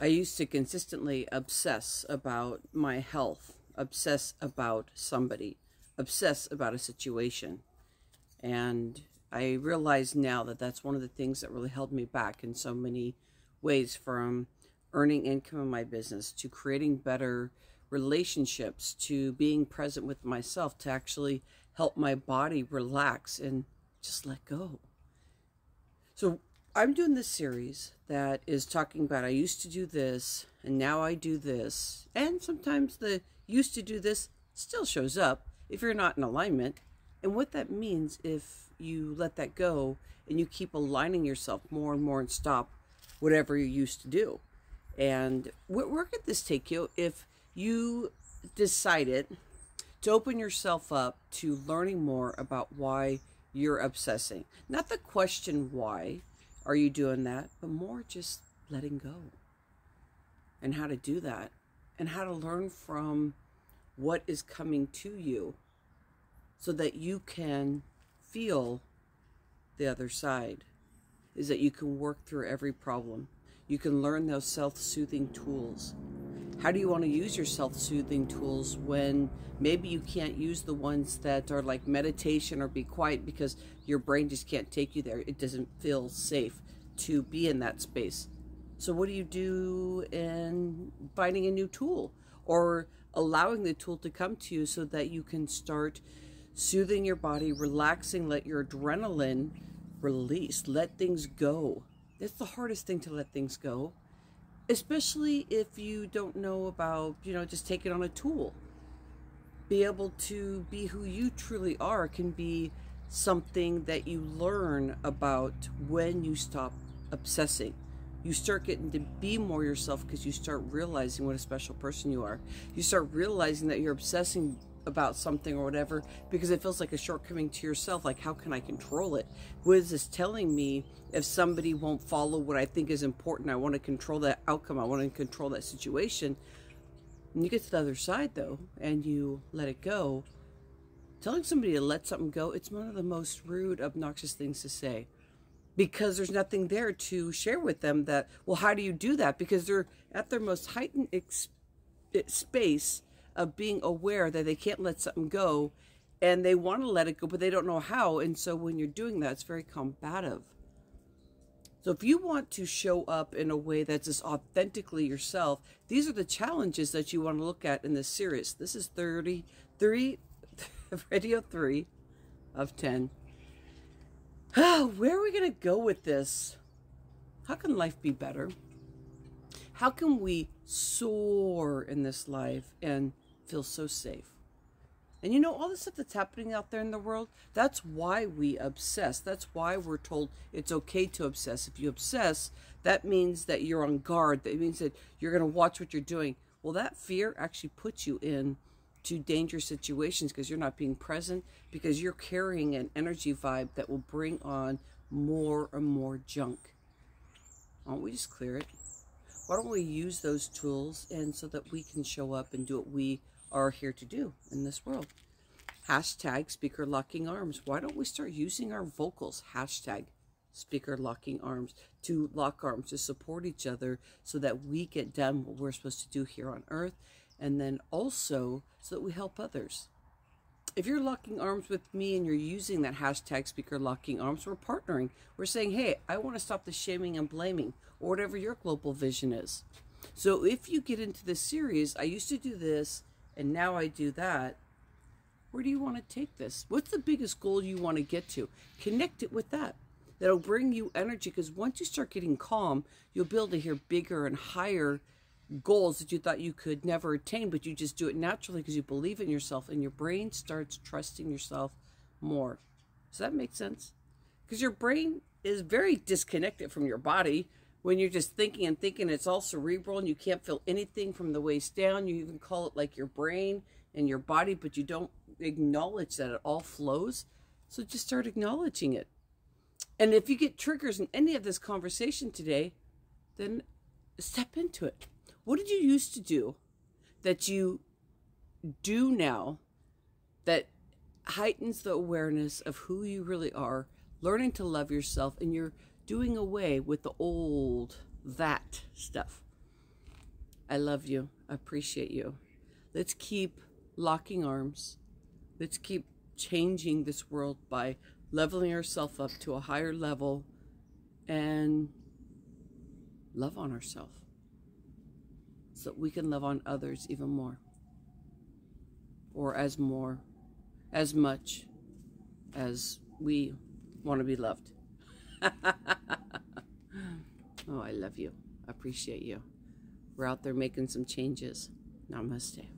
I used to consistently obsess about my health, obsess about somebody, obsess about a situation. And I realize now that that's one of the things that really held me back in so many ways, from earning income in my business to creating better relationships to being present with myself, to actually help my body relax and just let go. So I'm doing this series that is talking about I used to do this and now I do this. And sometimes the used to do this still shows up if you're not in alignment. And what that means if you let that go and you keep aligning yourself more and more and stop whatever you used to do. And where could this take you if you decided to open yourself up to learning more about why you're obsessing? Not the question why are you doing that, but more just letting go and how to do that and how to learn from what is coming to you so that you can feel the other side, is that you can work through every problem. You can learn those self-soothing tools. How do you want to use your self-soothing tools when maybe you can't use the ones that are like meditation or be quiet because your brain just can't take you there? It doesn't feel safe to be in that space. So what do you do in finding a new tool or allowing the tool to come to you so that you can start soothing your body, relaxing, let your adrenaline release, let things go? It's the hardest thing to let things go, especially if you don't know about, just taking on a tool. Be able to be who you truly are can be something that you learn about when you stop obsessing. You start getting to be more yourself because you start realizing what a special person you are. You start realizing that you're obsessing about something or whatever because it feels like a shortcoming to yourself. Like, how can I control it? What is this telling me? If somebody won't follow what I think is important, I want to control that outcome. I want to control that situation. And you get to the other side though, and you let it go. Telling somebody to let something go, it's one of the most rude, obnoxious things to say, because there's nothing there to share with them that, well, how do you do that? Because they're at their most heightened space of being aware that they can't let something go, and they want to let it go, but they don't know how. And so when you're doing that, it's very combative. So if you want to show up in a way that's just authentically yourself, these are the challenges that you want to look at in this series. This is 33, Radio 3 of 10. Where are we going to go with this? How can life be better? How can we soar in this life and feel so safe? And all the stuff that's happening out there in the world, that's why we obsess. That's why we're told it's okay to obsess. If you obsess, that means that you're on guard. That means that you're going to watch what you're doing. Well, that fear actually puts you in to dangerous situations because you're not being present, because you're carrying an energy vibe that will bring on more and more junk. Why don't we just clear it? Why don't we use those tools and so that we can show up and do what we are here to do in this world? Hashtag speaker locking arms. Why don't we start using our vocals? Hashtag speaker locking arms, to lock arms, to support each other so that we get done what we're supposed to do here on earth, and then also so that we help others. If you're locking arms with me and you're using that hashtag speaker locking arms, we're partnering. We're saying, hey, I want to stop the shaming and blaming, or whatever your global vision is. So if you get into this series, I used to do this and now I do that. Where do you want to take this? What's the biggest goal you want to get to? Connect it with that. That'll bring you energy, because once you start getting calm, you'll be able to hear bigger and higher goals that you thought you could never attain, but you just do it naturally because you believe in yourself and your brain starts trusting yourself more. Does that make sense? Because your brain is very disconnected from your body when you're just thinking and thinking. It's all cerebral and you can't feel anything from the waist down. You even call it like your brain and your body, but you don't acknowledge that it all flows. So just start acknowledging it. And if you get triggers in any of this conversation today, then step into it. What did you used to do that you do now that heightens the awareness of who you really are, learning to love yourself, and you're doing away with the old that stuff? I love you. I appreciate you. Let's keep locking arms. Let's keep changing this world by leveling ourselves up to a higher level and love on ourselves so that we can love on others even more, or as much as we want to be loved. Oh, I love you. I appreciate you. We're out there making some changes. Namaste.